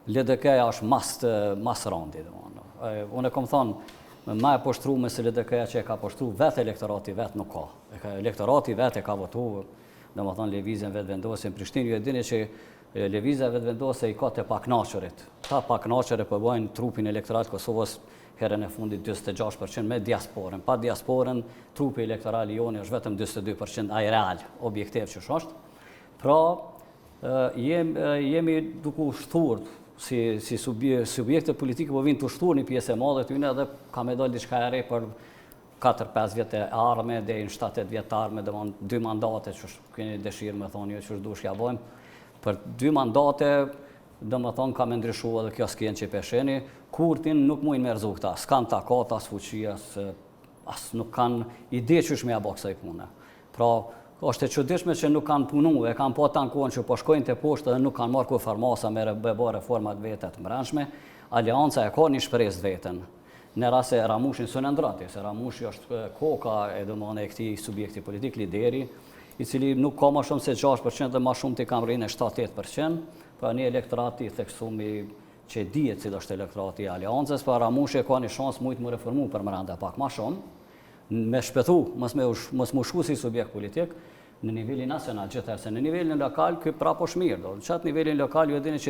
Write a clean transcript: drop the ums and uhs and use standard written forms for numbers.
LDK-ja është mas randi. Unë e kom thonë, ma e poshtrume se LDK-ja që e ka poshtru, vetë elektorati vetë nuk ka. Elektorati vetë e ka votu, dhe më thonë, levizjen vetë vendose. Në Prishtinë ju e dini që levizja vetë vendose i ka të paknaqërit. Ta paknaqërit përbojnë trupin elektorat Kosovës herën e fundit 26% me diasporën. Pa diasporën, trupi elektoral i joni është vetëm 22%, a i real, objektiv që është. Pra, jemi duku shturë, si subjekte politike po vinë të shturë një pjesë e madhe të june edhe ka me dojnë diçka e re për 4-5 vjetë e arme, dhe në 7-8 vjetë arme, dhe 2 mandate që keni dëshirë me thonë, që është dushja bojmë. Për 2 mandate, dhe më thonë, ka me ndryshu edhe kjo s'kjen që i pesheni, Kurtin nuk mujnë me rëzu këta, s'kan takat, as fuqia, as nuk kanë ide që është me abo kësaj pune. Pra, është e çuditshme që nuk kanë punu, e kanë po tankuan që po shkojnë të poshtë dhe nuk kanë marrë ku farmasa me bebo reformat vetet mbrëmshme. Alianca e ka një shpresë vetën. Në rast se Ramushi së në ndrati, se Ramushi është koka e domethënë e këtij subjekti politik, lideri, i cili nuk ka më shumë se 6% dhe më shumë të kam rrinë 7-8%, pra një elektorat i theksumi që dihet se është elektorati i Aliancës, pa Ramushi ka një shansë shumë të reformu për brenda pak më shumë. Me shpëthu, mos më shku si subjekt politik, në nivelin nacional, gjithërse në nivelin lokal, këtë prapo shmirë. Në qatë nivelin lokal, ju e dini që